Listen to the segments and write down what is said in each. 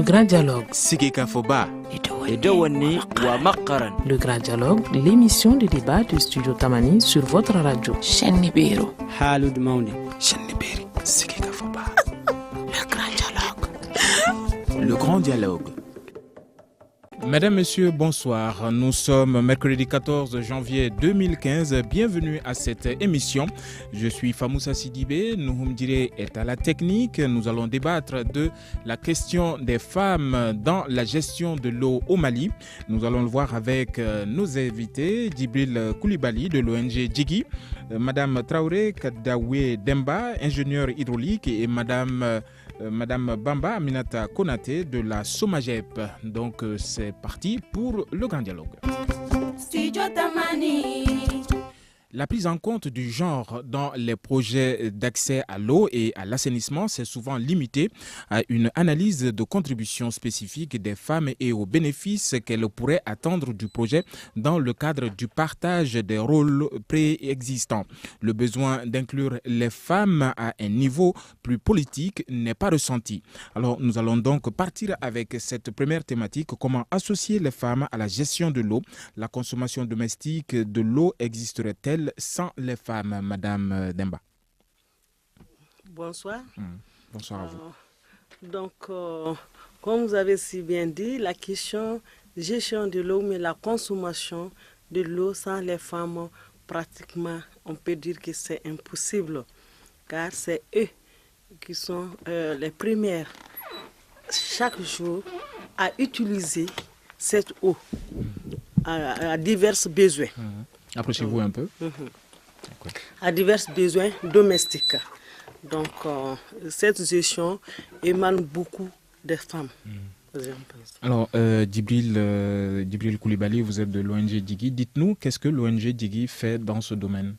grand dialogue. Sigika Foba. Le grand dialogue, l'émission de débat du studio Tamani sur votre radio. Chaîne Nibiru. Halud Mauni. Chaîne Nibiru. Sigika Foba. Le grand dialogue. Le grand dialogue. Mesdames, Messieurs, bonsoir. Nous sommes mercredi 14 janvier 2015. Bienvenue à cette émission. Je suis Famoussa Sidibé. Nouhoumdire est à la technique. Nous allons débattre de la question des femmes dans la gestion de l'eau au Mali. Nous allons le voir avec nos invités, Djibril Koulibaly de l'ONG Djigui, Madame Traoré Kadaoué Demba, ingénieure hydraulique, et Madame Bamba Aminata Konaté de la SOMAGEP. Donc c'est parti pour le grand dialogue. Studio Tamani. La prise en compte du genre dans les projets d'accès à l'eau et à l'assainissement s'est souvent limitée à une analyse de contributions spécifiques des femmes et aux bénéfices qu'elles pourraient attendre du projet dans le cadre du partage des rôles préexistants. Le besoin d'inclure les femmes à un niveau plus politique n'est pas ressenti. Alors nous allons donc partir avec cette première thématique: comment associer les femmes à la gestion de l'eau? La consommation domestique de l'eau existerait-elle sans les femmes, Madame Demba? Bonsoir. Bonsoir à vous. Donc, comme vous avez si bien dit, la question de gestion de l'eau, mais la consommation de l'eau sans les femmes, pratiquement, on peut dire que c'est impossible, car c'est eux qui sont les premières chaque jour à utiliser cette eau à divers besoins. Approchez-vous un peu. À divers besoins domestiques. Donc, cette gestion émane beaucoup des femmes. Alors, Djibril Koulibaly, vous êtes de l'ONG Djigui. Dites-nous, qu'est-ce que l'ONG Djigui fait dans ce domaine?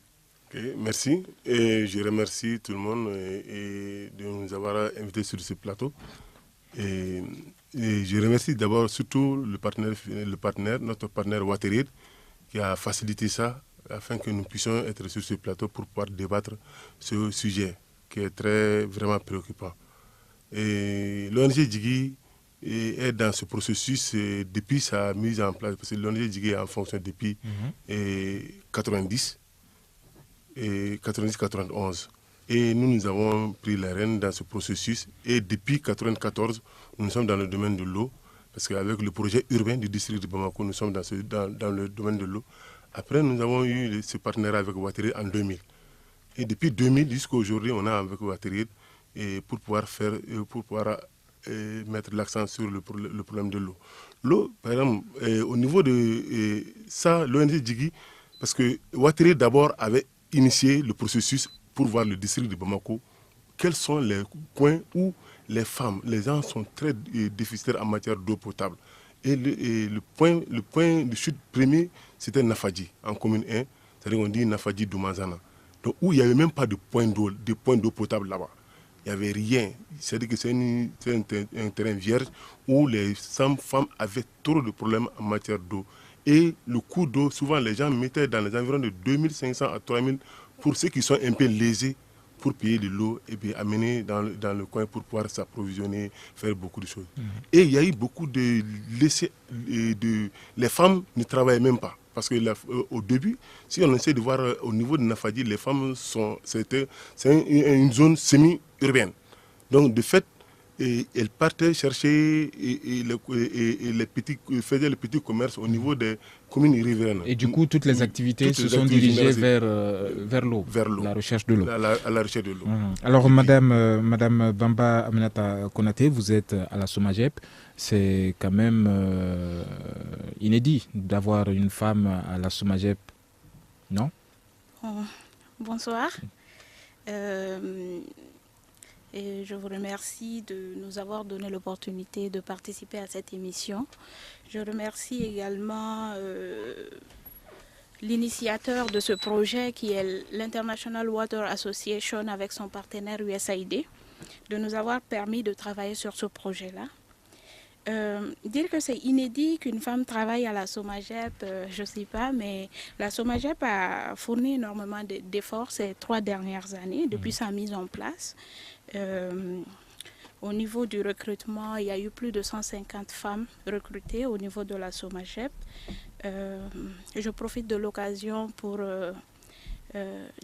Merci. Et je remercie tout le monde de nous avoir invités sur ce plateau. Et je remercie d'abord surtout notre partenaire Waterid, qui a facilité ça afin que nous puissions être sur ce plateau pour pouvoir débattre ce sujet qui est vraiment préoccupant. Et l'ONG Djigui est dans ce processus depuis sa mise en place, parce que l'ONG Djigui est en fonction depuis 90 et 90-91. Et nous avons pris la rêne dans ce processus. Et depuis 1994, nous sommes dans le domaine de l'eau. Parce qu'avec le projet urbain du district de Bamako, nous sommes dans le domaine de l'eau. Après, nous avons eu ce partenariat avec Waterid en 2000. Et depuis 2000 jusqu'à aujourd'hui, on a avec Waterid pour pouvoir mettre l'accent sur le problème de l'eau. L'eau, par exemple, au niveau de ça, l'ONG Djigui, parce que Waterid d'abord avait initié le processus pour voir le district de Bamako, quels sont les coins où les femmes, les gens sont très déficitaires en matière d'eau potable. Et le point de chute premier, c'était Nafadji, en commune 1, c'est-à-dire on dit Nafadji Doumazana. Donc où il n'y avait même pas de point d'eau potable là-bas. Il n'y avait rien. C'est-à-dire que c'est un terrain vierge où les femmes avaient trop de problèmes en matière d'eau. Et le coût d'eau, souvent les gens mettaient dans les environs de 2500 à 3000 pour ceux qui sont un peu lésés, pour payer de l'eau et puis amener dans le coin pour pouvoir s'approvisionner, faire beaucoup de choses. Et il y a eu beaucoup de laissés, les femmes ne travaillaient même pas. Parce que au début, si on essaie de voir au niveau de Nafadji, les femmes c'est une zone semi-urbaine. Donc de fait, elles partaient chercher faisaient le petit commerce au niveau des communes riveraines. Et du coup, toutes les activités se sont dirigées vers l'eau, la recherche de l'eau. La recherche de l'eau. Alors, Madame Bamba Aminata Konaté, vous êtes à la SOMAGEP. C'est quand même inédit d'avoir une femme à la SOMAGEP, non? Bonsoir. Et je vous remercie de nous avoir donné l'opportunité de participer à cette émission. Je remercie également l'initiateur de ce projet qui est l'International Water Association avec son partenaire USAID de nous avoir permis de travailler sur ce projet-là. Dire que c'est inédit qu'une femme travaille à la SOMAGEP, je ne sais pas, mais la SOMAGEP a fourni énormément d'efforts ces 3 dernières années depuis sa mise en place. Au niveau du recrutement, il y a eu plus de 150 femmes recrutées au niveau de la SOMAGEP. Je profite de l'occasion pour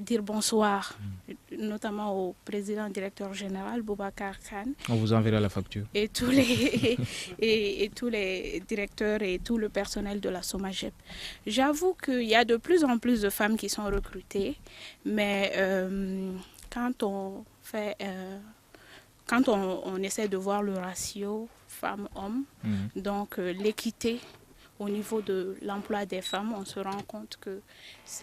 dire bonsoir, notamment au président directeur général Boubacar Khan. On vous enverra la facture. Et tous les, et tous les directeurs et tout le personnel de la SOMAGEP. J'avoue qu'il y a de plus en plus de femmes qui sont recrutées, mais quand on fait... quand on essaie de voir le ratio femmes-hommes, donc l'équité au niveau de l'emploi des femmes, on se rend compte que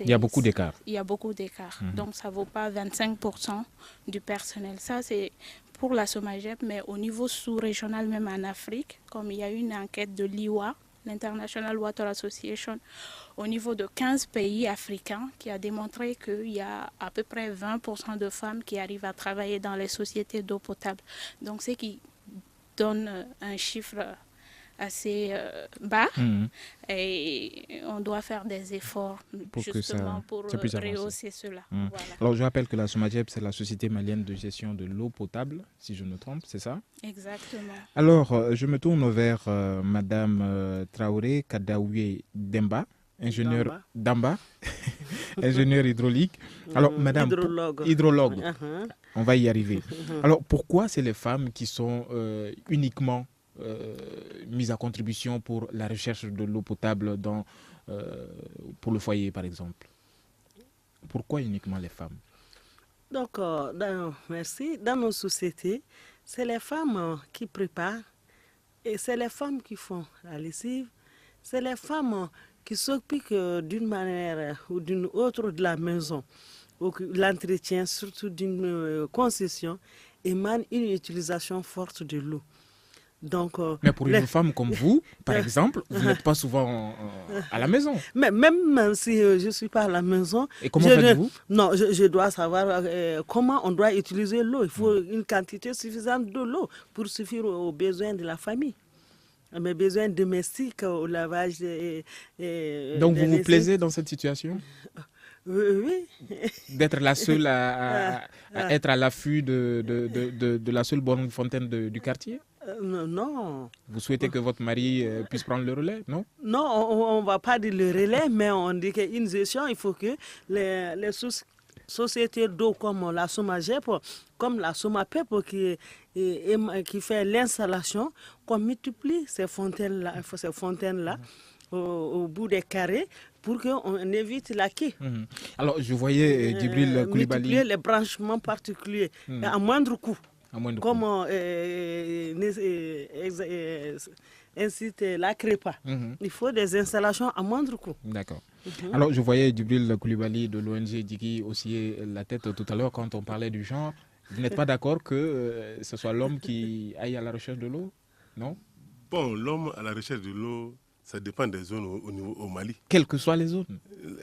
il y a beaucoup d'écart. Il y a beaucoup d'écart. Donc ça ne vaut pas 25% du personnel. Ça, c'est pour la SOMAGEP, mais au niveau sous-régional, même en Afrique, comme il y a eu une enquête de l'IWA, l'International Water Association, au niveau de 15 pays africains, qui a démontré qu'il y a à peu près 20% de femmes qui arrivent à travailler dans les sociétés d'eau potable. Donc, c'est qui donne un chiffre assez bas et on doit faire des efforts pour justement pour rehausser cela. Voilà. Alors, je rappelle que la SOMAGEP, c'est la Société malienne de gestion de l'eau potable, si je ne me trompe, c'est ça? Exactement. Alors, je me tourne vers Madame Traoré Kadaoué Demba, ingénieur Damba, ingénieur hydraulique. Alors, Madame, hydrologue. On va y arriver. Alors, pourquoi c'est les femmes qui sont uniquement mises à contribution pour la recherche de l'eau potable pour le foyer, par exemple? Pourquoi uniquement les femmes? Donc, merci. Dans nos sociétés, c'est les femmes qui préparent et c'est les femmes qui font la lessive. C'est les femmes qui s'occupent d'une manière ou d'une autre de la maison. L'entretien, surtout d'une concession, émane une utilisation forte de l'eau. Donc, mais pour une femme comme vous, par exemple, vous n'êtes pas souvent à la maison. Mais même si je ne suis pas à la maison... Et comment faites-vous? Non, je dois savoir comment on doit utiliser l'eau. Il faut une quantité suffisante de l'eau pour suffire aux besoins de la famille. Mes besoins domestiques, au lavage... Donc vous vous plaisez dans cette situation? Oui. D'être la seule à être à l'affût de la seule bonne fontaine du quartier? Non. Vous souhaitez que votre mari puisse prendre le relais, non? Non, on ne va pas dire le relais, mais on dit qu'une gestion, il faut que les sociétés d'eau comme la SOMAGEP, comme la SOMAPEP qui fait l'installation, qu'on multiplie ces fontaines-là au bout des carrés pour qu'on évite la quai. Alors, je voyais Djibril Koulibaly... Multiplier les branchements particuliers à moindre coût. Comme incite la CREPA. Il faut des installations à moindre coût. D'accord. Alors, je voyais Djibril Koulibaly de l'ONG Djiki aussi la tête tout à l'heure quand on parlait du genre. Vous n'êtes pas d'accord que ce soit l'homme qui aille à la recherche de l'eau, non? Bon, l'homme à la recherche de l'eau, ça dépend des zones au Mali. Quelles que soient les zones?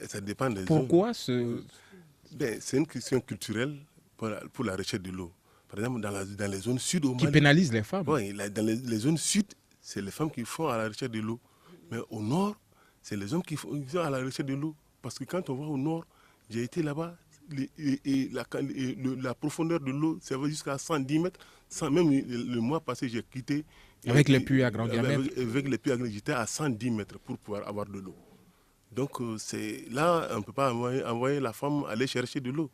Ça dépend des Pourquoi zones. C'est une question culturelle pour la recherche de l'eau. Par exemple, dans les zones sud au Mali... Qui pénalisent les femmes. Oui, dans les zones sud, c'est les femmes qui font à la recherche de l'eau. Mais au nord, c'est les hommes qui font à la recherche de l'eau. Parce que quand on va au nord, j'ai été là-bas, la profondeur de l'eau, ça va jusqu'à 110 mètres. Même le mois passé, j'ai quitté... Avec les puits à grand diamètre. Avec les puits à grand diamètre, j'étais à 110 mètres pour pouvoir avoir de l'eau. Donc là, on ne peut pas envoyer la femme aller chercher de l'eau.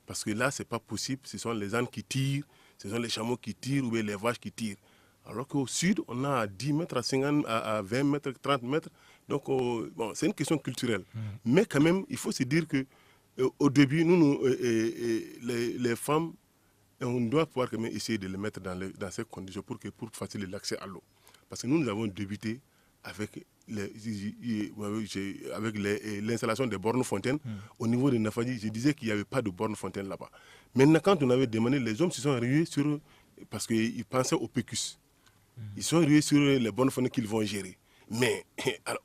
Parce que là, ce n'est pas possible. Ce sont les ânes qui tirent, ce sont les chameaux qui tirent ou bien les vaches qui tirent. Alors qu'au sud, on a à 10 mètres, à 50, à 20 mètres, 30 mètres. Donc, bon, c'est une question culturelle. Mais quand même, il faut se dire qu'au début, les femmes, on doit pouvoir quand même essayer de les mettre dans ces conditions pour faciliter l'accès à l'eau. Parce que nous avons débuté avec l'installation des bornes fontaines. Au niveau de Nafadji, je disais qu'il n'y avait pas de bornes fontaines là-bas. Maintenant, quand on avait demandé, les hommes se sont rués sur... Parce qu'ils pensaient au PECUS. Ils sont rués sur les bornes fontaines qu'ils vont gérer. Mais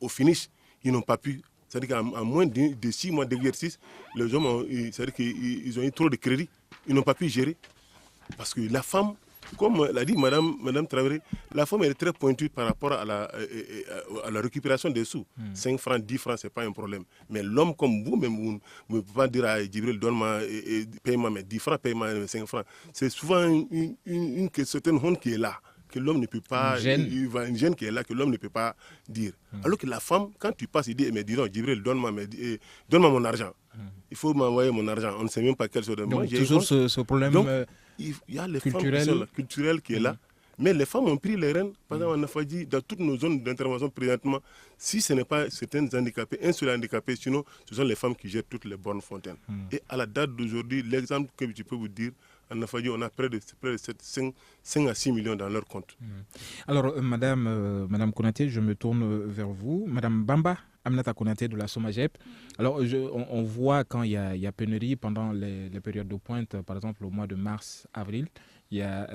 au finish, ils n'ont pas pu. C'est-à-dire qu'en moins de 6 mois d'exercice, les hommes ont eu trop de crédit. Ils n'ont pas pu gérer. Parce que la femme, comme l'a dit Madame Traoré, la femme elle est très pointue par rapport à la récupération des sous. 5 francs, 10 francs, ce n'est pas un problème. Mais l'homme comme vous-même, vous ne pouvez pas dire à Djibril, donne-moi paye-moi 10 francs, paye-moi 5 francs. C'est souvent une certaine honte qui est là, que l'homme ne peut pas, une gêne qui est là, que l'homme ne peut pas dire. Alors que la femme, quand tu passes, il dit, mais dis donc, Djibril, donne-moi mon argent. Il faut m'envoyer mon argent. On ne sait même pas quelle chose de moi. Donc, toujours ce problème. Donc, il y a les femmes culturelles qui est là. Mais les femmes ont pris les rênes. Par exemple, en Afadji, dans toutes nos zones d'intervention présentement, si ce n'est pas certains handicapés, un seul handicapé, sinon ce sont les femmes qui gèrent toutes les bornes fontaines. Et à la date d'aujourd'hui, l'exemple que je peux vous dire, en Afadji, on a près de 5 à 6 millions dans leur compte. Alors, Madame Konaté, je me tourne vers vous. Madame Bamba Aminata Konaté de la SOMAGEP. Alors, on voit quand il y a pénurie pendant les périodes de pointe, par exemple au mois de mars, avril, il y a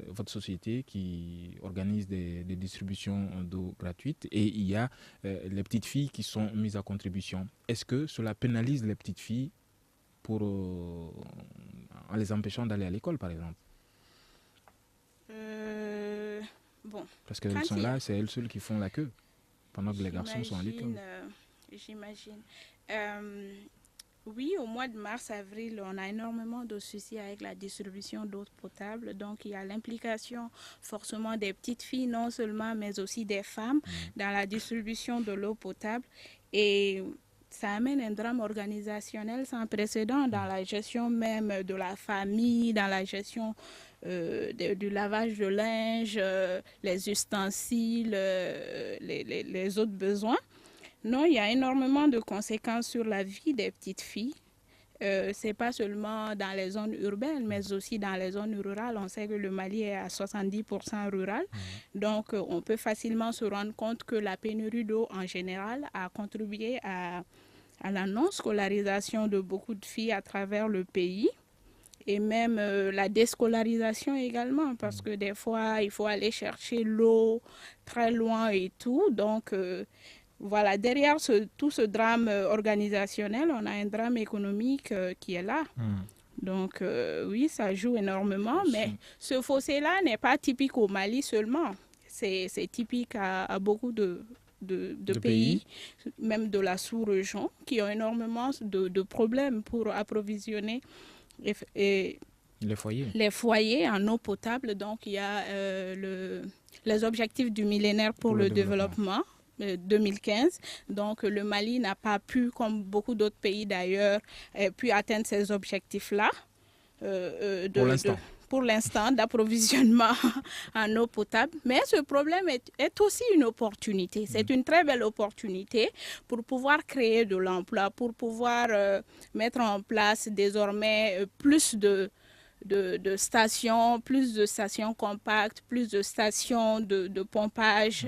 votre société qui organise des distributions d'eau gratuites et il y a les petites filles qui sont mises à contribution. Est-ce que cela pénalise les petites filles en les empêchant d'aller à l'école, par exemple? Bon. Parce qu'elles sont là, c'est elles seules qui font la queue pendant que les garçons sont à l'école. J'imagine. Oui, au mois de mars-avril, on a énormément de soucis avec la distribution d'eau potable. Donc, il y a l'implication forcément des petites filles, non seulement, mais aussi des femmes dans la distribution de l'eau potable. Et ça amène un drame organisationnel sans précédent dans la gestion même de la famille, dans la gestion du lavage de linge, les ustensiles, les autres besoins. Non, il y a énormément de conséquences sur la vie des petites filles. Ce n'est pas seulement dans les zones urbaines, mais aussi dans les zones rurales. On sait que le Mali est à 70% rural. Donc, on peut facilement se rendre compte que la pénurie d'eau en général a contribué à la non-scolarisation de beaucoup de filles à travers le pays. Et même la déscolarisation également, parce que des fois, il faut aller chercher l'eau très loin et tout. Donc, voilà, derrière tout ce drame organisationnel, on a un drame économique qui est là. Donc, oui, ça joue énormément, mais ce fossé-là n'est pas typique au Mali seulement. C'est typique à beaucoup de pays, même de la sous-région, qui ont énormément de problèmes pour approvisionner les foyers en eau potable. Donc, il y a les objectifs du millénaire pour le développement 2015. Donc, le Mali n'a pas pu, comme beaucoup d'autres pays d'ailleurs, pu atteindre ces objectifs-là. Pour l'instant, d'approvisionnement en eau potable. Mais ce problème est aussi une opportunité. C'est une très belle opportunité pour pouvoir créer de l'emploi, pour pouvoir mettre en place désormais plus de stations, plus de stations compactes, plus de stations de pompage,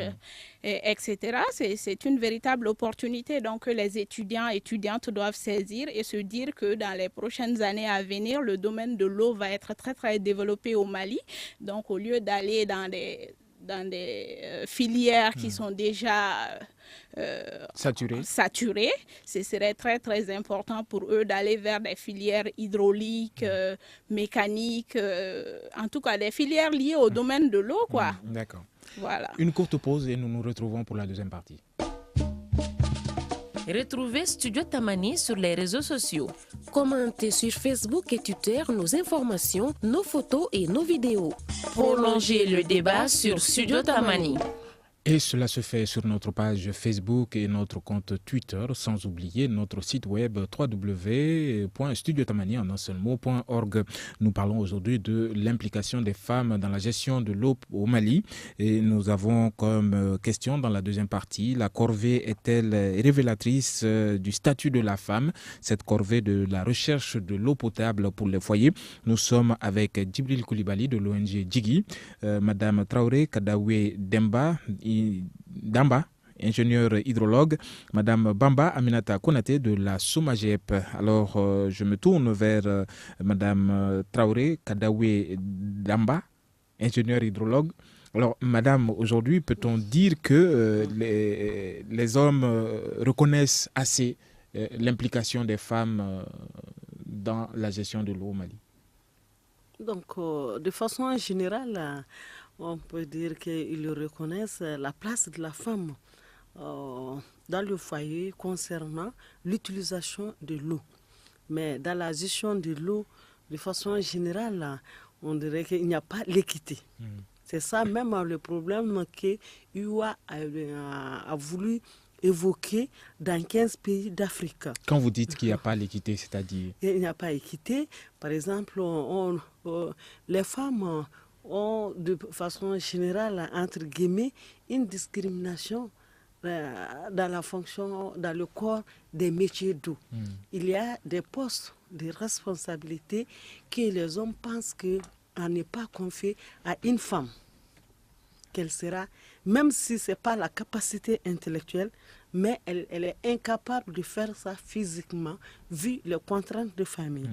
etc. C'est une véritable opportunité donc, que les étudiants et étudiantes doivent saisir et se dire que dans les prochaines années à venir, le domaine de l'eau va être très, très développé au Mali. Donc, au lieu d'aller dans des filières qui sont déjà saturées, ce serait très très important pour eux d'aller vers des filières hydrauliques, mécaniques, en tout cas des filières liées au domaine de l'eau, quoi. D'accord. Voilà. Une courte pause et nous nous retrouvons pour la deuxième partie. Retrouvez Studio Tamani sur les réseaux sociaux. Commentez sur Facebook et Twitter nos informations, nos photos et nos vidéos. Prolongez le débat sur Studio Tamani. Et cela se fait sur notre page Facebook et notre compte Twitter, sans oublier notre site web www.studiotamani.org. Nous parlons aujourd'hui de l'implication des femmes dans la gestion de l'eau au Mali. Et nous avons comme question dans la deuxième partie, la corvée est-elle révélatrice du statut de la femme? Cette corvée de la recherche de l'eau potable pour les foyers. Nous sommes avec Djibril Koulibaly de l'ONG Djigui, Madame Traoré Kadaoué Damba, ingénieur hydrologue, Madame Bamba Aminata Konaté de la SOMAGEP. Alors, je me tourne vers Madame Traoré Kadaoué Damba, ingénieur hydrologue. Alors, Madame, aujourd'hui, peut-on dire que les hommes reconnaissent assez l'implication des femmes dans la gestion de l'eau au Mali? Donc, de façon générale, on peut dire qu'ils reconnaissent la place de la femme dans le foyer concernant l'utilisation de l'eau. Mais dans la gestion de l'eau, de façon générale, on dirait qu'il n'y a pas l'équité. C'est ça même le problème que l'UA a voulu évoquer dans 15 pays d'Afrique. Quand vous dites qu'il n'y a pas l'équité, c'est-à-dire? Il n'y a pas équité. Par exemple, les femmes ont de façon générale, entre guillemets, une discrimination dans la fonction, dans le corps des métiers d'eau. Il y a des postes de responsabilité que les hommes pensent qu'on n'est pas confié à une femme. Qu'elle sera, même si ce n'est pas la capacité intellectuelle, mais elle est incapable de faire ça physiquement, vu les contraintes de famille.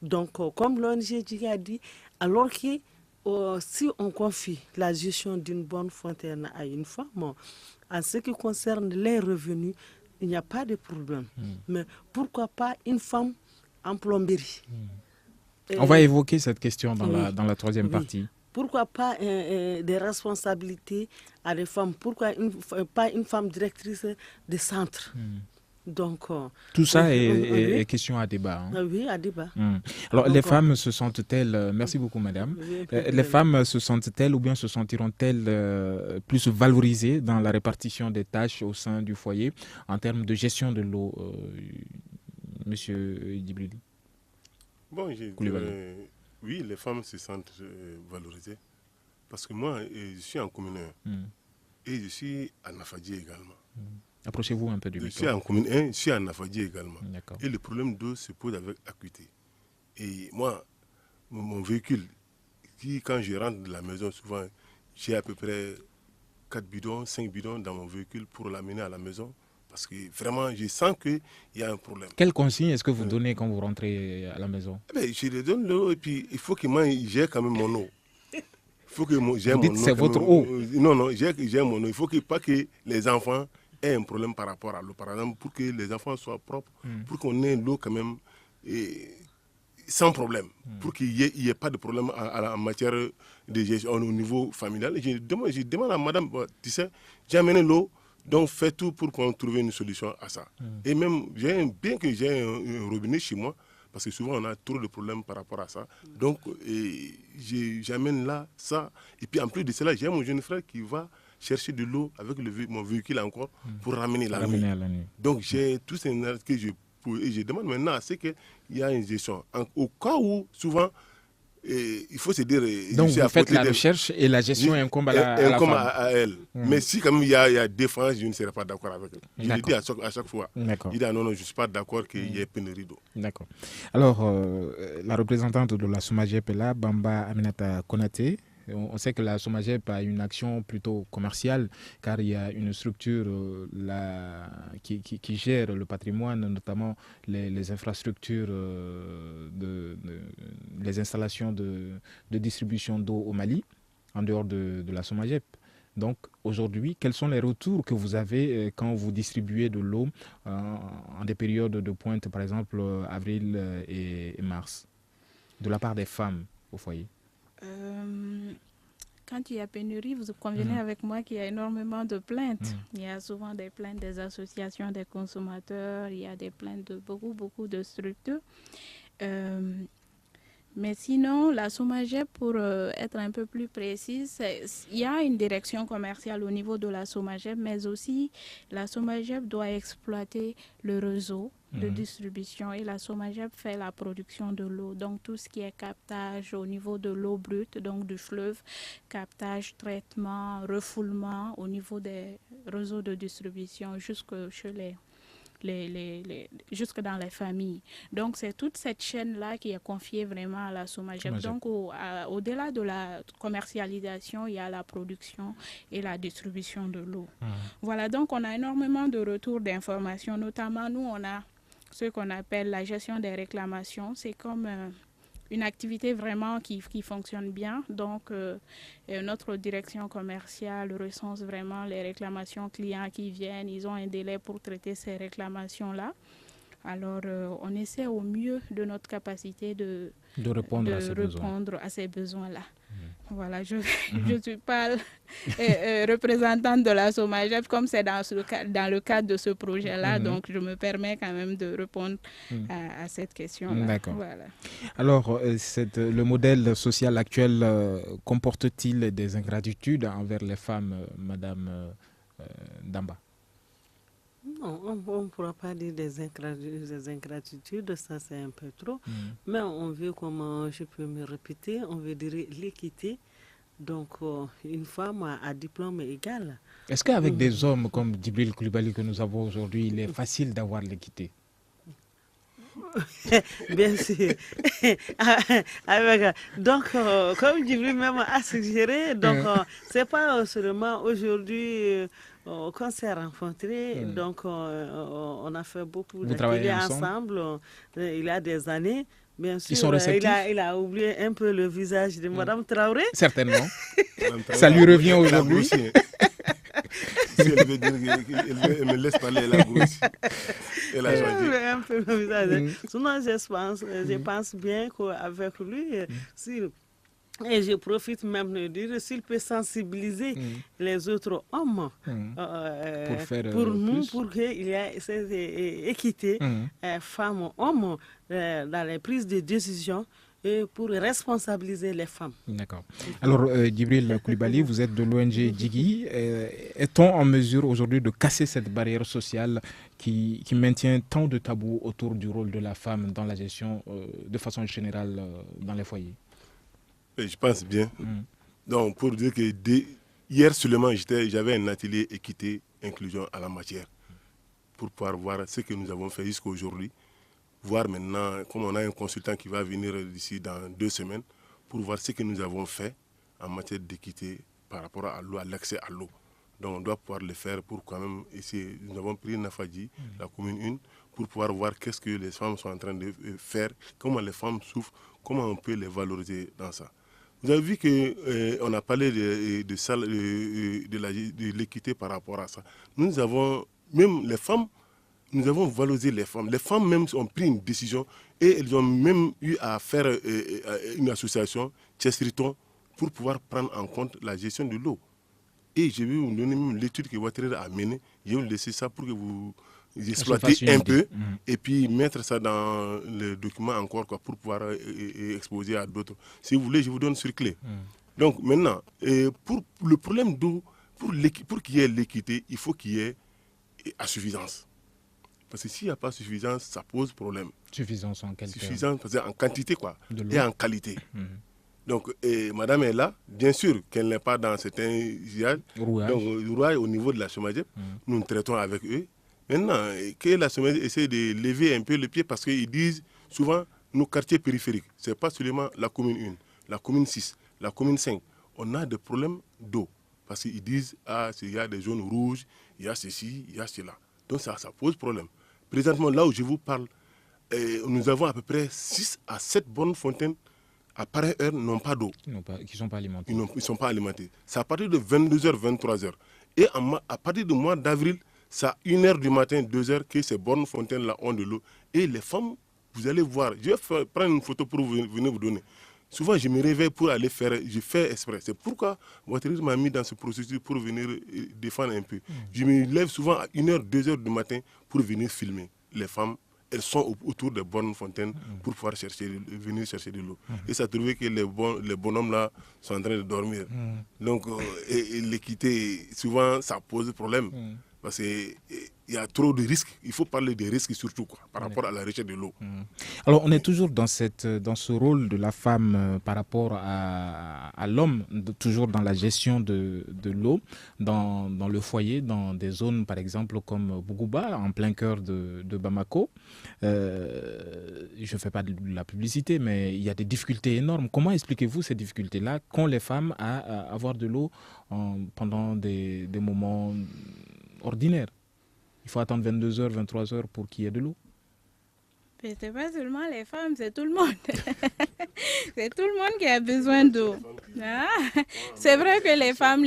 Donc, comme l'ONG a dit, alors que si on confie la gestion d'une bonne fontaine à une femme, en ce qui concerne les revenus, il n'y a pas de problème. Mais pourquoi pas une femme en plomberie? On va évoquer cette question dans la troisième partie. Pourquoi pas des responsabilités à des femmes? Pourquoi pas une femme directrice de centre? Donc, tout ça est question à débat. Oui, à débat. Alors, donc, les femmes se sentent-elles, merci beaucoup madame, les femmes se sentent-elles ou bien se sentiront-elles plus valorisées dans la répartition des tâches au sein du foyer en termes de gestion de l'eau, monsieur Djibril? Bon, oui, les femmes se sentent valorisées parce que moi, je suis en commune 1 et je suis en Afadji également. Approchez-vous un peu du micro. Je suis en commune 1, je suis en Afadji également. D'accord. Et le problème d'eau se pose avec acuité. Et moi, mon véhicule, quand je rentre de la maison, souvent, j'ai à peu près 4 bidons, 5 bidons dans mon véhicule pour l'amener à la maison. Parce que vraiment, je sens qu'il y a un problème. Quelles consignes est-ce que vous donnez quand vous rentrez à la maison? Je les donne l'eau et puis il faut que moi, j'ai quand même mon eau. Il faut que j'ai mon eau. C'est votre eau? Non, j'ai mon eau. Il faut pas que les enfants aient un problème par rapport à l'eau. Par exemple, pour que les enfants soient propres, pour qu'on ait l'eau quand même sans problème, pour qu'il n'y ait pas de problème en matière de gestion au niveau familial. Je demande à madame, tu sais, j'ai amené l'eau. Donc, fais tout pour qu'on trouve une solution à ça. Et même, bien que j'ai un robinet chez moi, parce que souvent on a trop de problèmes par rapport à ça. Donc, j'amène là ça. Et puis en plus de cela, j'ai mon jeune frère qui va chercher de l'eau avec mon véhicule encore pour ramener la nuit. Donc, j'ai tout ces énergies que je demande maintenant à ce qu'il y a une gestion. Au cas où, souvent, il faut se dire... Donc vous faites la recherche et la gestion incombe à la femme. À elle. Mais si quand même il y a défense, je ne serai pas d'accord avec elle. Je le dis à chaque fois. Je dis non, je ne suis pas d'accord qu'il y ait pénurie d'eau. D'accord. Alors, la représentante de la SOMAGEP est là, Bamba Aminata Konaté. On sait que la SOMAGEP a une action plutôt commerciale car il y a une structure qui gère le patrimoine, notamment les infrastructures, les installations de distribution d'eau au Mali, en dehors de la SOMAGEP. Donc aujourd'hui, quels sont les retours que vous avez quand vous distribuez de l'eau en des périodes de pointe, par exemple avril et mars, de la part des femmes au foyer? Quand il y a pénurie, vous convenez avec moi qu'il y a énormément de plaintes. Il y a souvent des plaintes des associations des consommateurs, il y a des plaintes de beaucoup de structures. Mais sinon, la SOMAGEP, pour être un peu plus précise, il y a une direction commerciale au niveau de la SOMAGEP, mais aussi la SOMAGEP doit exploiter le réseau de distribution et la SOMAGEP fait la production de l'eau. Donc tout ce qui est captage au niveau de l'eau brute, donc du fleuve, captage, traitement, refoulement au niveau des réseaux de distribution jusque chez jusque dans les familles. Donc c'est toute cette chaîne-là qui est confiée vraiment à la SOMAGEP. Donc au-delà de la commercialisation, il y a la production et la distribution de l'eau. Voilà, donc on a énormément de retours d'informations, notamment nous on a ce qu'on appelle la gestion des réclamations. C'est comme une activité vraiment qui fonctionne bien. Donc, notre direction commerciale recense vraiment les réclamations clients qui viennent. Ils ont un délai pour traiter ces réclamations-là. Alors, on essaie au mieux de notre capacité de répondre à ces besoins-là. Voilà, je suis pas représentante de la SOMAGEP comme c'est dans le cadre de ce projet-là, donc je me permets quand même de répondre à cette question-là. D'accord. Voilà. Alors, le modèle social actuel comporte-t-il des ingratitudes envers les femmes, Madame Damba? Non, on ne pourra pas dire des ingratitudes, ça c'est un peu trop. Mais on veut, comment je peux me répéter, on veut dire l'équité. Donc, une femme à diplôme égal. Est-ce qu'avec des hommes comme Djibril Coulibaly que nous avons aujourd'hui, il est facile d'avoir l'équité? Bien sûr. Donc, comme Djibril même a suggéré, donc c'est pas seulement aujourd'hui qu'on s'est rencontrés. Donc, on a fait beaucoup d'activités ensemble. Il y a des années. Bien sûr, ils sont réceptifs. Il a oublié un peu le visage de Mme Traoré. Certainement. Ça lui revient aujourd'hui. Si elle veut dire qu'elle me laisse parler, elle a grossi. Elle a changé. Un peu le visage. Sinon, je pense bien qu'avec lui, et je profite même de dire, s'il peut sensibiliser les autres hommes pour nous, pour qu'il y ait cette équité femmes-hommes dans les prises de décision et pour responsabiliser les femmes. D'accord. Alors, Djibril Coulibaly, vous êtes de l'ONG Djigui. Est-on en mesure aujourd'hui de casser cette barrière sociale qui maintient tant de tabous autour du rôle de la femme dans la gestion, de façon générale, dans les foyers? Je pense bien. Donc, pour dire que hier seulement, j'avais un atelier équité, inclusion à la matière, pour pouvoir voir ce que nous avons fait jusqu'à aujourd'hui. Voir maintenant, comme on a un consultant qui va venir d'ici dans 2 semaines, pour voir ce que nous avons fait en matière d'équité par rapport à l'eau, à l'accès à l'eau. Donc, on doit pouvoir le faire pour quand même essayer. Nous avons pris Nafadji, la commune 1, pour pouvoir voir qu'est-ce que les femmes sont en train de faire, comment les femmes souffrent, comment on peut les valoriser dans ça. Vous avez vu qu'on a parlé de l'équité par rapport à ça. Nous avons, même les femmes, nous avons valorisé les femmes. Les femmes même ont pris une décision et elles ont même eu à faire une association, Chesriton, pour pouvoir prendre en compte la gestion de l'eau. Et je vais vous donner même l'étude que Ouattara a menée. Je vais vous laisser ça pour que vous exploitez un peu et puis mettre ça dans le document encore pour pouvoir exposer à d'autres. Si vous voulez, je vous donne sur clé. Donc maintenant, pour le problème d'eau, pour qu'il y ait l'équité, il faut qu'il y ait insuffisance. Parce que s'il n'y a pas suffisance, ça pose problème. Suffisance en quel Suffisance, en quantité quoi, et en qualité. Donc, madame est là, bien sûr qu'elle n'est pas dans certains rouages. Donc, au niveau de la SOMAGEP, nous traitons avec eux. Maintenant, que la SOMAGEP essaie de lever un peu le pied parce qu'ils disent souvent nos quartiers périphériques. Ce n'est pas seulement la commune 1, la commune 6, la commune 5. On a des problèmes d'eau. Parce qu'ils disent, il y a des zones rouges, il y a ceci, il y a cela. Donc, ça pose problème. Présentement, là où je vous parle, nous avons à peu près 6 à 7 bonnes fontaines à pareille heure n'ont pas d'eau. Qui ne sont pas alimentés. Ils ne sont pas alimentés. C'est à partir de 22h, 23h. Et à partir du mois d'avril, c'est à 1h du matin, 2h que ces bonnes fontaines-là ont de l'eau. Et les femmes, vous allez voir, je vais prendre une photo pour venir vous donner. Souvent, je me réveille pour aller faire, je fais exprès. C'est pourquoi Ouattara m'a mis dans ce processus pour venir défendre un peu. Je me lève souvent à 1h, 2h du matin pour venir filmer les femmes. Elles sont autour des bonnes fontaines pour pouvoir venir chercher de l'eau. Et ça trouvait que les bonhommes là sont en train de dormir. Donc l'équité, souvent ça pose problème. Parce qu'il y a trop de risques. Il faut parler des risques surtout par rapport à la recherche de l'eau. Alors on est toujours dans ce rôle de la femme par rapport à l'homme, toujours dans la gestion de l'eau, dans le foyer, dans des zones par exemple comme Bougouba, en plein cœur de Bamako. Je ne fais pas de la publicité, mais il y a des difficultés énormes. Comment expliquez-vous ces difficultés-là qu'ont les femmes à avoir de l'eau pendant des moments ordinaires? Il faut attendre 22h, 23h pour qu'il y ait de l'eau. Mais ce n'est pas seulement les femmes, c'est tout le monde. C'est tout le monde qui a besoin d'eau. Ah, c'est vrai que les femmes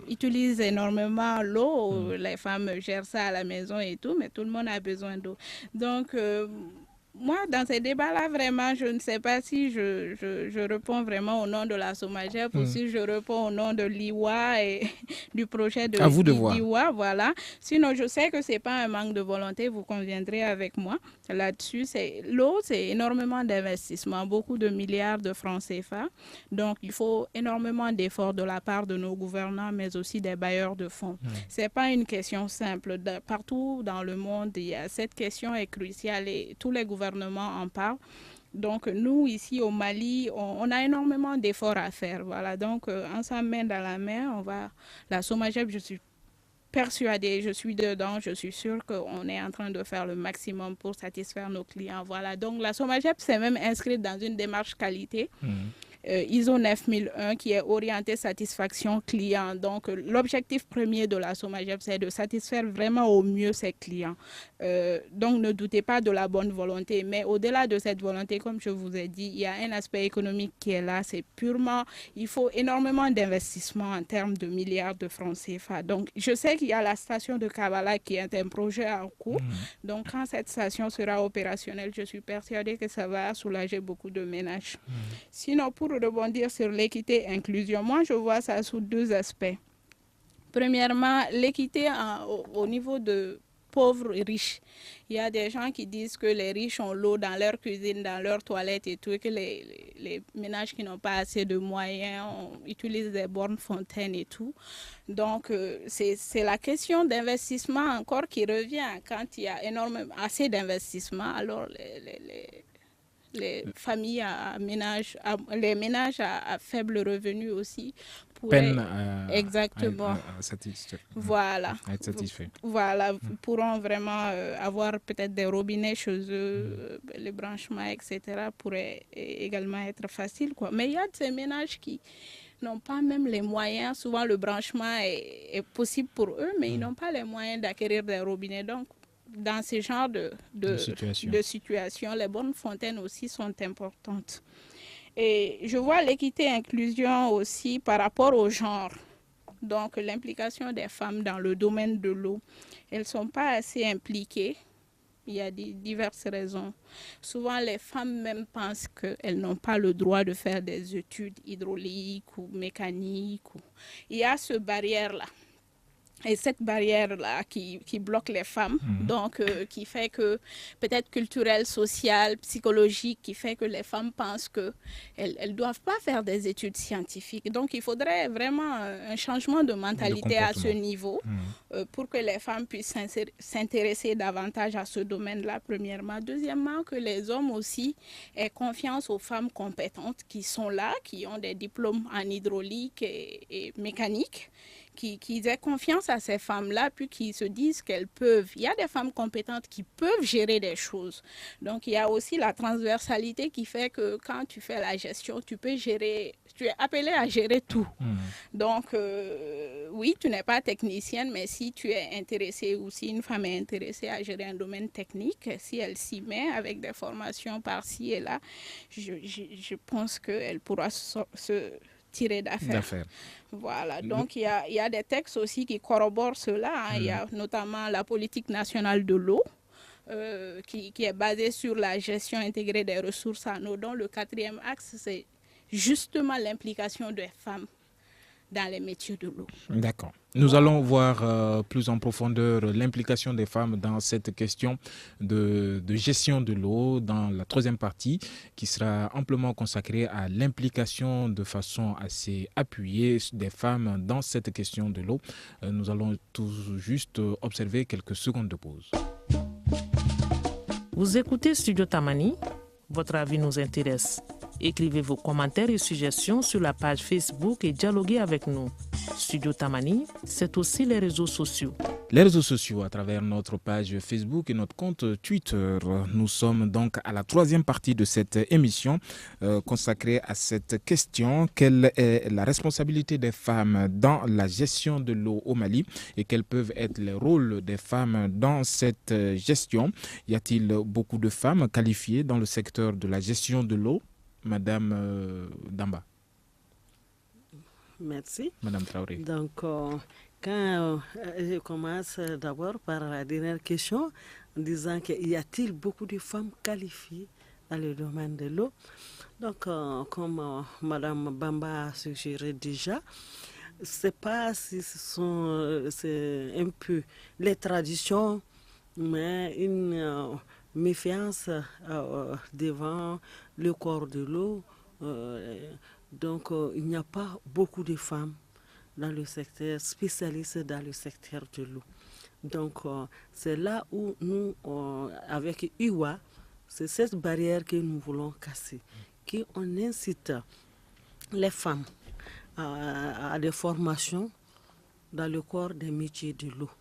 utilisent énormément l'eau, les femmes gèrent ça à la maison et tout, mais tout le monde a besoin d'eau. Donc, moi, dans ces débats-là, vraiment, je ne sais pas si je réponds vraiment au nom de la SOMAGEP ou si je réponds au nom de l'IWA et du projet de l'IWA. Voilà. Sinon, je sais que ce n'est pas un manque de volonté, vous conviendrez avec moi. Là-dessus, l'eau, c'est énormément d'investissement, beaucoup de milliards de francs CFA. Donc, il faut énormément d'efforts de la part de nos gouvernants, mais aussi des bailleurs de fonds. Ce n'est pas une question simple. Partout dans le monde, cette question est cruciale et tous les gouvernements en parlent. Donc, nous, ici au Mali, on a énormément d'efforts à faire. Voilà. Donc, ensemble, main dans la main, la SOMAGEP, je suis persuadée, je suis dedans, je suis sûre qu'on est en train de faire le maximum pour satisfaire nos clients. Voilà. Donc, la SOMAGEP s'est même inscrite dans une démarche qualité. ISO 9001 qui est orienté satisfaction client. Donc, l'objectif premier de la SOMAGEP, c'est de satisfaire vraiment au mieux ses clients. Donc, ne doutez pas de la bonne volonté. Mais au-delà de cette volonté, comme je vous ai dit, il y a un aspect économique qui est là. C'est purement, il faut énormément d'investissement en termes de milliards de francs CFA. Donc, je sais qu'il y a la station de Kavala qui est un projet en cours. Donc, quand cette station sera opérationnelle, je suis persuadée que ça va soulager beaucoup de ménages. Sinon, pour rebondir sur l'équité et inclusion, moi je vois ça sous deux aspects. Premièrement, l'équité au niveau de pauvres et riches. Il y a des gens qui disent que les riches ont l'eau dans leur cuisine, dans leurs toilettes et tout, et que les ménages qui n'ont pas assez de moyens utilisent des bornes fontaines et tout. Donc, c'est la question d'investissement encore qui revient. Quand il y a assez d'investissement, alors les familles les ménages à faible revenu aussi peine exactement à satisfaire. Voilà. À être satisfait. Voilà, pourront vraiment avoir peut-être des robinets chez eux, les branchements, etc. pourraient également être faciles, quoi. Mais il y a ces ménages qui n'ont pas même les moyens. Souvent, le branchement est possible pour eux, mais ils n'ont pas les moyens d'acquérir des robinets. Donc, dans ce genre de situation, les bornes fontaines aussi sont importantes. Et je vois l'équité et l'inclusion aussi par rapport au genre. Donc, l'implication des femmes dans le domaine de l'eau. Elles ne sont pas assez impliquées. Il y a diverses raisons. Souvent, les femmes même pensent qu'elles n'ont pas le droit de faire des études hydrauliques ou mécaniques. Il y a cette barrière-là. Et cette barrière-là qui bloque les femmes, donc qui fait que, peut-être culturelle, sociale, psychologique, qui fait que les femmes pensent qu'elles ne doivent pas faire des études scientifiques. Donc, il faudrait vraiment un changement de mentalité à ce niveau pour que les femmes puissent s'intéresser davantage à ce domaine-là, premièrement. Deuxièmement, que les hommes aussi aient confiance aux femmes compétentes qui sont là, qui ont des diplômes en hydraulique et mécanique, qu'ils aient confiance à ces femmes-là, puis qu'ils se disent qu'elles peuvent. Il y a des femmes compétentes qui peuvent gérer des choses. Donc, il y a aussi la transversalité qui fait que quand tu fais la gestion, tu peux gérer, tu es appelé à gérer tout. Donc, oui, tu n'es pas technicienne, mais si tu es intéressée ou si une femme est intéressée à gérer un domaine technique, si elle s'y met avec des formations par-ci et là, je pense qu'elle pourra se tirer d'affaires. Voilà, donc il y a des textes aussi qui corroborent cela. Il y a notamment la politique nationale de l'eau qui est basée sur la gestion intégrée des ressources en eau, dont le 4e axe, c'est justement l'implication des femmes dans les métiers de l'eau. D'accord. Nous allons voir plus en profondeur l'implication des femmes dans cette question de gestion de l'eau dans la 3e partie qui sera amplement consacrée à l'implication de façon assez appuyée des femmes dans cette question de l'eau. Nous allons tout juste observer quelques secondes de pause. Vous écoutez Studio Tamani, votre avis nous intéresse. Écrivez vos commentaires et suggestions sur la page Facebook et dialoguez avec nous. Studio Tamani, c'est aussi les réseaux sociaux. Les réseaux sociaux à travers notre page Facebook et notre compte Twitter. Nous sommes donc à la troisième partie de cette émission consacrée à cette question. Quelle est la responsabilité des femmes dans la gestion de l'eau au Mali et quels peuvent être les rôles des femmes dans cette gestion? Y a-t-il beaucoup de femmes qualifiées dans le secteur de la gestion de l'eau? Madame Damba. Merci. Madame Traoré. Donc, quand je commence d'abord par la dernière question, en disant qu'il y a-t-il beaucoup de femmes qualifiées dans le domaine de l'eau. Donc, comme Madame Bamba a suggéré déjà, c'est pas si c'est un peu les traditions, mais une méfiance devant le corps de l'eau. Donc, il n'y a pas beaucoup de femmes dans le secteur, spécialistes dans le secteur de l'eau. Donc, c'est là où nous, avec IWA, c'est cette barrière que nous voulons casser, qu'on incite les femmes à des formations dans le corps des métiers de l'eau.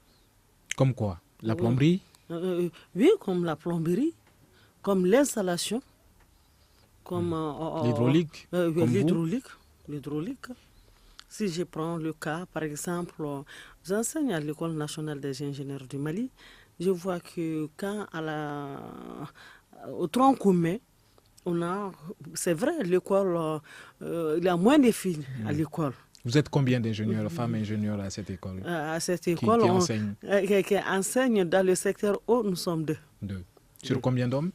Comme quoi? La plomberie? Oui, comme la plomberie, comme l'installation, comme l'hydraulique. L'hydraulique. Si je prends le cas, par exemple, j'enseigne à l'École nationale des ingénieurs du Mali. Je vois que quand au tronc commun, c'est vrai, l'école, il y a moins de filles à l'école. Vous êtes combien d'ingénieurs, femmes ingénieurs à cette école? À cette école, qui enseigne dans le secteur eau, nous sommes deux. Deux. Sur combien d'hommes?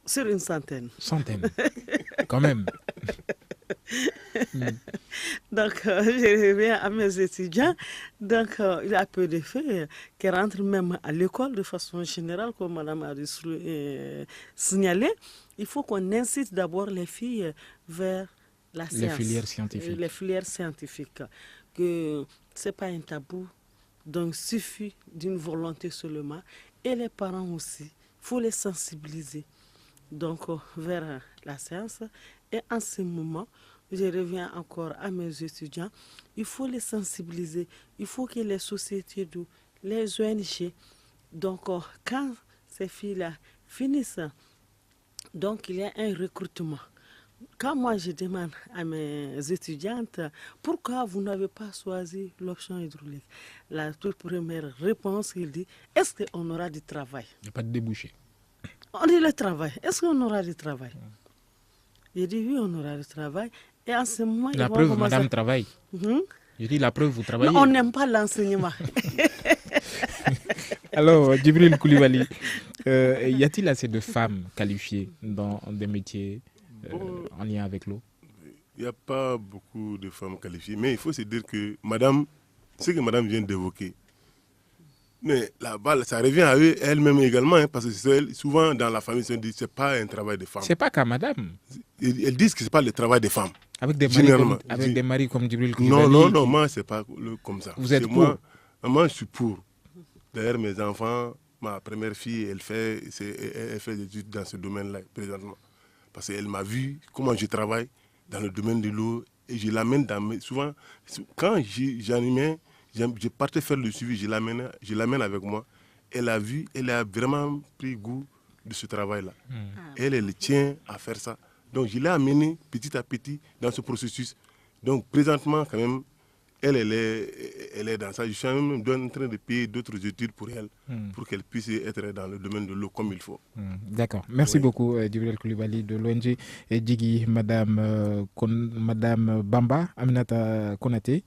Sur une centaine. Centaine. Quand même. Donc, je reviens à mes étudiants. Donc, il y a peu de filles qui rentrent même à l'école de façon générale, comme Mme a signalé. Il faut qu'on incite d'abord les filles vers la science. Les filières scientifiques. Que ce n'est pas un tabou. Donc, il suffit d'une volonté seulement. Et les parents aussi, il faut les sensibiliser. Donc, vers la science. Et en ce moment, je reviens encore à mes étudiants, il faut les sensibiliser, il faut que les sociétés d'eau, les ONG, donc quand ces filles-là finissent, donc il y a un recrutement. Quand moi je demande à mes étudiantes, pourquoi vous n'avez pas choisi l'option hydraulique? La toute première réponse, il dit, est-ce qu'on aura du travail? Il n'y a pas de débouché. On dit le travail, est-ce qu'on aura du travail? J'ai dit oui, on aura du travail. Et en ce moment, la preuve, madame travaille. J'ai dit la preuve, vous travaillez. Non, on n'aime pas l'enseignement. Alors, Djibril Koulibaly, y a-t-il assez de femmes qualifiées dans des métiers en lien avec l'eau? Il n'y a pas beaucoup de femmes qualifiées, mais il faut se dire que madame, ce que madame vient d'évoquer, mais la balle, ça revient à eux elle-même également, hein, parce que souvent dans la famille, on dit que ce n'est pas un travail de femme. Ce n'est pas qu'à madame. Elles disent que ce n'est pas le travail des femmes. Avec des maris comme Djibril Koulibaly. Non, moi, ce n'est pas comme ça. Vous êtes pour? Moi, je suis pour. D'ailleurs, mes enfants, ma première fille, elle fait des études dans ce domaine-là, présentement. Parce qu'elle m'a vu comment je travaille dans le domaine de l'eau et je l'amène souvent, quand j'animais, je partais faire le suivi, je l'amène avec moi. Elle a vu, elle a vraiment pris goût de ce travail-là. Elle tient à faire ça. Donc je l'ai amenée petit à petit dans ce processus. Donc présentement, quand même, elle est dans ça. Je suis même en train de payer d'autres études pour elle, pour qu'elle puisse être dans le domaine de l'eau comme il faut. D'accord. Merci beaucoup, Djibril Koulibaly de l'ONG Djigui, Madame Bamba, Aminata Konaté.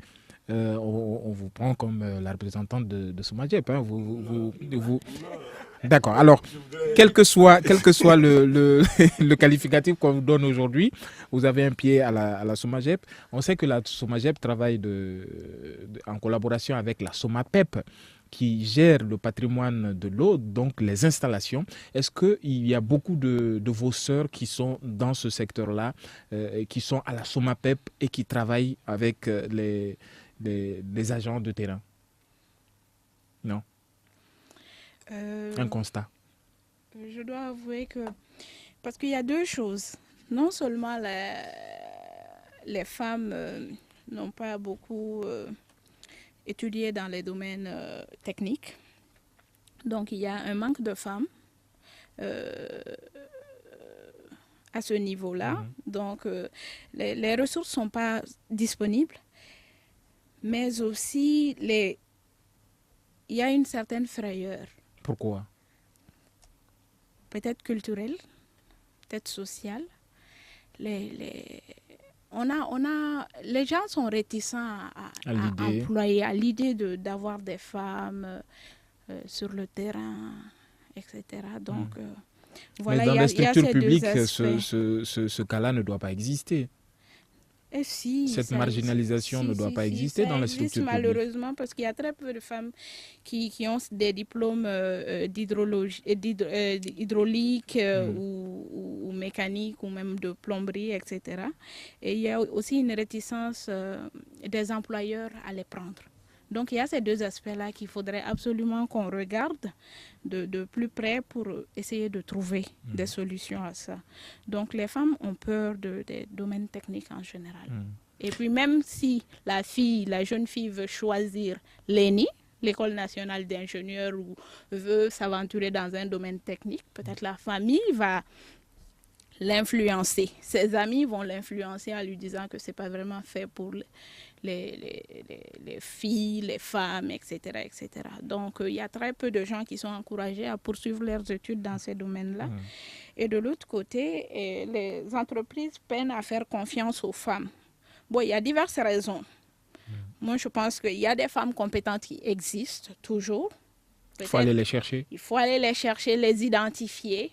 On vous prend comme la représentante de Somagep. Hein. D'accord. Alors, quel que soit le qualificatif qu'on vous donne aujourd'hui, vous avez un pied à la Somagep. On sait que la Somagep travaille en collaboration avec la Somapep, qui gère le patrimoine de l'eau, donc les installations. Est-ce qu'il y a beaucoup de vos sœurs qui sont dans ce secteur-là, qui sont à la Somapep et qui travaillent avec les agents de terrain? Non. Un constat. Je dois avouer que... Parce qu'il y a deux choses. Non seulement les femmes n'ont pas beaucoup étudier dans les domaines techniques. Donc, il y a un manque de femmes à ce niveau-là. Donc, les ressources ne sont pas disponibles, mais aussi il y a une certaine frayeur. Pourquoi? Peut-être culturelle, peut-être sociale. Les gens sont réticents à employer, à l'idée d'avoir des femmes sur le terrain, etc. Donc, voilà, mais dans les structures publiques, ce cas-là ne doit pas exister. Et si, cette marginalisation ne doit pas exister dans les structures publiques. Malheureusement, parce qu'il y a très peu de femmes qui ont des diplômes hydraulique ou mécanique ou même de plomberie, etc. Et il y a aussi une réticence des employeurs à les prendre. Donc, il y a ces deux aspects-là qu'il faudrait absolument qu'on regarde de plus près pour essayer de trouver des solutions à ça. Donc, les femmes ont peur des domaines techniques en général. Et puis, même si la jeune fille veut choisir l'ENI, l'École nationale d'ingénieurs, ou veut s'aventurer dans un domaine technique, peut-être la famille va l'influencer. Ses amis vont l'influencer en lui disant que ce n'est pas vraiment fait pour les filles, les femmes, etc. etc. Donc, il y a très peu de gens qui sont encouragés à poursuivre leurs études dans ces domaines-là. Et de l'autre côté, les entreprises peinent à faire confiance aux femmes. Bon, il y a diverses raisons. Moi, je pense qu'il y a des femmes compétentes qui existent toujours. Il faut aller les chercher. Il faut aller les chercher, les identifier.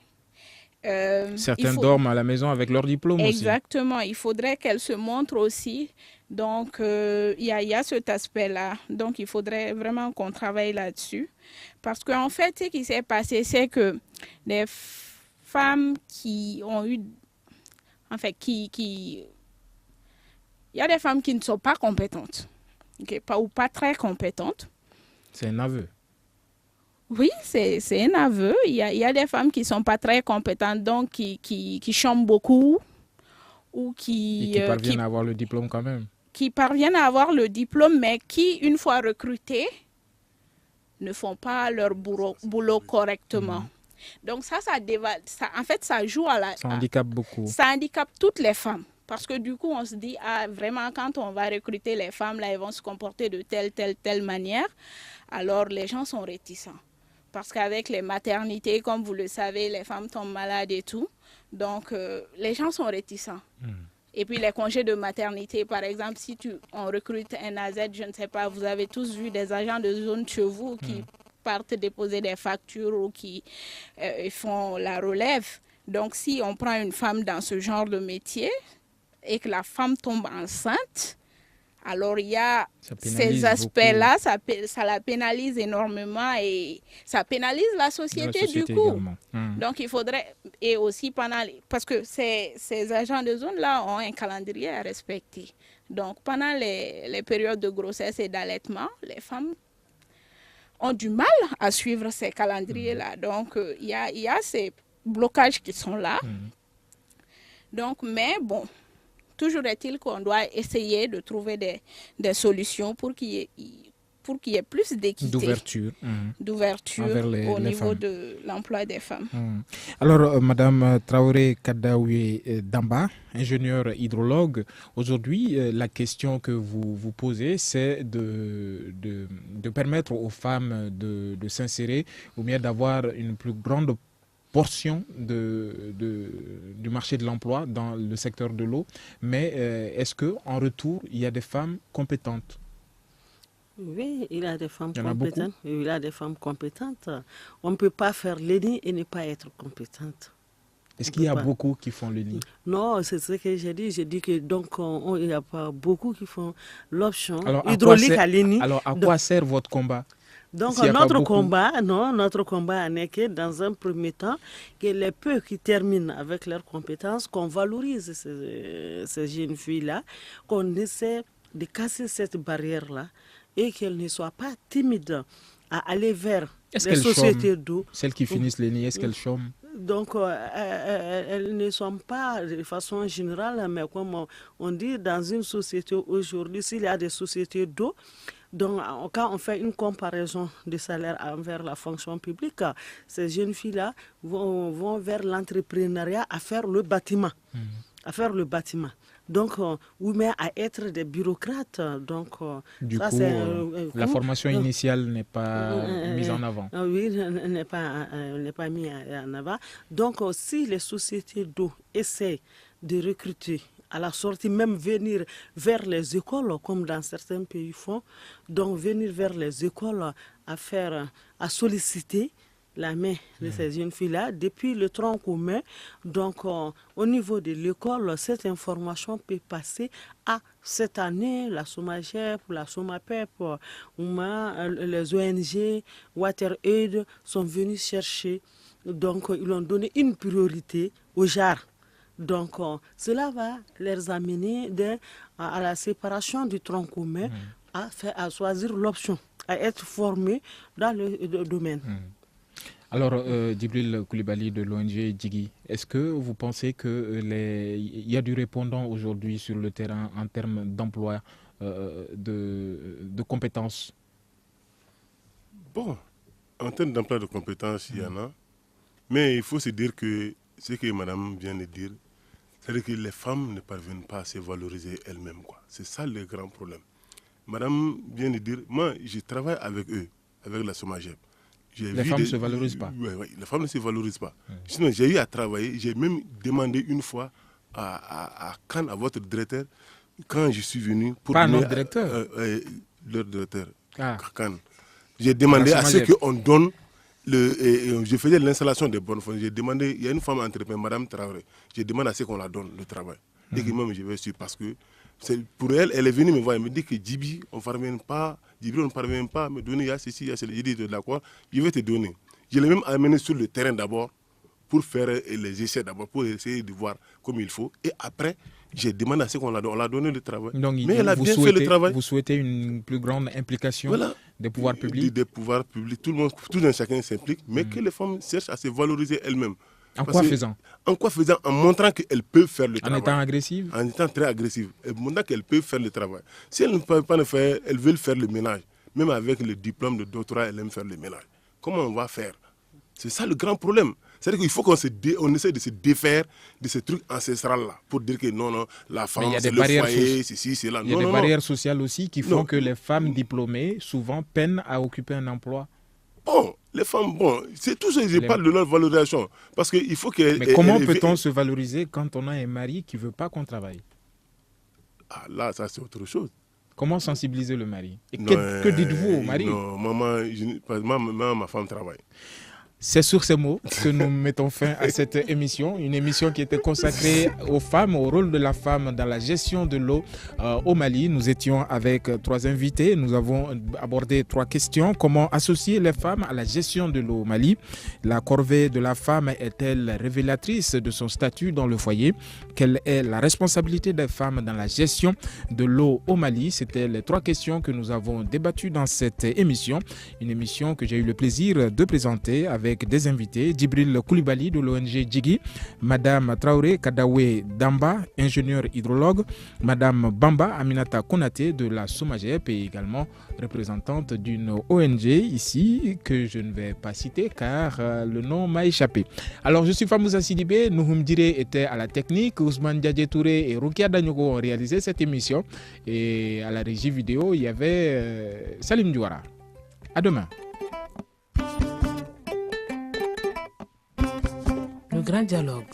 Certaines dorment à la maison avec leur diplôme aussi. Exactement, il faudrait qu'elles se montrent aussi. Donc, il y a cet aspect-là. Donc, il faudrait vraiment qu'on travaille là-dessus. Parce qu'en fait, ce qui s'est passé, c'est que les femmes qui ont eu... En fait, il y a des femmes qui ne sont pas compétentes, ou pas très compétentes. C'est un aveu. Oui, c'est un aveu. Il y a des femmes qui ne sont pas très compétentes, donc qui chantent beaucoup ou qui parviennent à avoir le diplôme quand même. Qui parviennent à avoir le diplôme, mais qui, une fois recrutées, ne font pas leur boulot correctement. Donc en fait, ça joue à la... Ça handicape beaucoup. Ça handicape toutes les femmes. Parce que du coup, on se dit, vraiment, quand on va recruter les femmes, là, elles vont se comporter de telle manière. Alors, les gens sont réticents. Parce qu'avec les maternités, comme vous le savez, les femmes tombent malades et tout. Donc, les gens sont réticents. Et puis, les congés de maternité, par exemple, si on recrute un AZ, je ne sais pas, vous avez tous vu des agents de zone chez vous qui partent déposer des factures ou qui font la relève. Donc, si on prend une femme dans ce genre de métier et que la femme tombe enceinte, alors il y a ces aspects-là, ça la pénalise énormément et ça pénalise la société du coup. Donc il faudrait, et aussi parce que ces agents de zone-là ont un calendrier à respecter. Donc pendant les périodes de grossesse et d'allaitement, les femmes ont du mal à suivre ces calendriers-là. Donc il y a ces blocages qui sont là. Donc, mais bon, toujours est-il qu'on doit essayer de trouver des solutions pour qu'il y ait plus d'équité. D'ouverture au niveau de l'emploi des femmes. Alors, Madame Traoré Kadaoui Damba, ingénieure hydrologue, aujourd'hui, la question que vous posez, c'est de permettre aux femmes de s'insérer ou bien d'avoir une plus grande portion du marché de l'emploi dans le secteur de l'eau. Mais est-ce qu'en retour, il y a des femmes compétentes? Oui, il y a des femmes compétentes. Il y a des femmes compétentes. On ne peut pas faire l'ENI et ne pas être compétente. Est-ce qu'il y a beaucoup qui font l'ENI? Non, c'est ce que j'ai dit. J'ai dit que donc il n'y a pas beaucoup qui font l'option hydraulique à l'ENI. Alors à quoi sert votre combat? Donc notre combat n'est que dans un premier temps que les peu qui terminent avec leurs compétences, qu'on valorise ces jeunes filles-là, qu'on essaie de casser cette barrière-là et qu'elles ne soient pas timides à aller vers les sociétés d'eau. Celles qui finissent l'ENI, est-ce qu'elles chôment? Donc, elles ne sont pas de façon générale, mais comme on dit, dans une société aujourd'hui, s'il y a des sociétés d'eau, Donc, quand on fait une comparaison de salaire envers la fonction publique, ces jeunes filles-là vont vers l'entrepreneuriat à faire le bâtiment. Donc, ou mais à être des bureaucrates. Donc, du ça, coup, la formation initiale n'est pas mise en avant. Oui, n'est pas mise en avant. Donc, si les sociétés d'eau essaient de recruter à la sortie, même venir vers les écoles, comme dans certains pays font, donc venir vers les écoles à solliciter la main de ces jeunes filles-là, depuis le tronc commun. Donc, au niveau de l'école, cette information peut passer à cette année, la SOMAGEP, la SOMAPEP, les ONG, WaterAid sont venus chercher. Donc, ils ont donné une priorité aux JAR. Donc, cela va les amener à la séparation du tronc commun, à choisir l'option, à être formés dans le domaine. Alors, Djibril Koulibaly de l'ONG Djigui, est-ce que vous pensez qu'il y a du répondant aujourd'hui sur le terrain en termes d'emploi, de compétences? Bon, en termes d'emploi de compétences, il y en a. Mais il faut se dire que ce que madame vient de dire, c'est-à-dire que les femmes ne parviennent pas à se valoriser elles-mêmes. C'est ça le grand problème. Madame vient de dire, moi, je travaille avec eux, avec la SOMAGEP. Les femmes ne se valorisent pas. Oui, les femmes ne se valorisent pas. Sinon, j'ai eu à travailler, j'ai même demandé une fois à Cannes, à votre directeur, quand je suis venu pour... Pas notre directeur leur directeur, Cannes. J'ai demandé à ce qu'on donne, je faisais l'installation des bonnes femmes. J'ai demandé, il y a une femme entrepreneur, Madame Traoré, j'ai demandé à ce qu'on la donne le travail. Et que même je vais suivre parce que pour elle, elle est venue me voir, elle me dit que Djibril, on ne parvient pas à me donner, il y a ceci, il y a cela. J'ai dit, d'accord, je vais te donner. Je l'ai même amené sur le terrain d'abord pour faire les essais d'abord, pour essayer de voir comme il faut. Et après, j'ai demandé à ce qu'on la donne. On l'a donné le travail. Donc, mais elle a bien fait le travail. Vous souhaitez une plus grande implication des pouvoirs publics? Des pouvoirs publics, tout le monde, tout un chacun s'implique, mais que les femmes cherchent à se valoriser elles-mêmes. En quoi faisant? En quoi faisant? En montrant qu'elles peuvent faire le travail. En étant agressive? En étant très agressive. En montrant qu'elles peuvent faire le travail. Si elles ne peuvent pas le faire, elles veulent faire le ménage. Même avec le diplôme de doctorat, elles aiment faire le ménage. Comment on va faire? C'est ça le grand problème. C'est-à-dire qu'il faut qu'on essaie de se défaire de ces trucs ancestrales-là pour dire que non, la femme, c'est le foyer, ceci, c'est là. Il y a des barrières sociales aussi qui font que les femmes diplômées, souvent, peinent à occuper un emploi. Bon, les femmes, c'est tout ce que je parle de leur valorisation. Parce qu'il faut qu'elles... Mais comment peut-on se valoriser quand on a un mari qui ne veut pas qu'on travaille? Ah là, ça c'est autre chose. Comment sensibiliser le mari? Et que dites-vous au mari? Non, ma femme travaille. C'est sur ces mots que nous mettons fin à cette émission, une émission qui était consacrée aux femmes, au rôle de la femme dans la gestion de l'eau au Mali. Nous étions avec 3 invités, nous avons abordé 3 questions. Comment associer les femmes à la gestion de l'eau au Mali? La corvée de la femme est-elle révélatrice de son statut dans le foyer? Quelle est la responsabilité des femmes dans la gestion de l'eau au Mali? C'était les 3 questions que nous avons débattues dans cette émission, une émission que j'ai eu le plaisir de présenter avec des invités, Djibril Koulibaly de l'ONG Djigui, Madame Traoré Kadawe Damba, ingénieure hydrologue, Madame Bamba Aminata Konaté de la SOMAGEP et également représentante d'une ONG ici que je ne vais pas citer car le nom m'a échappé. Alors je suis Famoussa Sidibé, Nouhoum Diré était à la technique, Ousmane Diadje Touré et Rukia Danyoko ont réalisé cette émission et à la régie vidéo il y avait Salim Diouara. À demain. Le Grand Dialogue.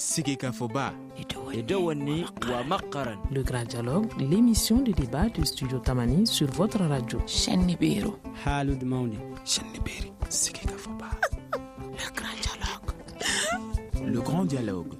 Le Grand Dialogue, l'émission de débat du studio Tamani sur votre radio. Le Grand Dialogue. Le Grand Dialogue.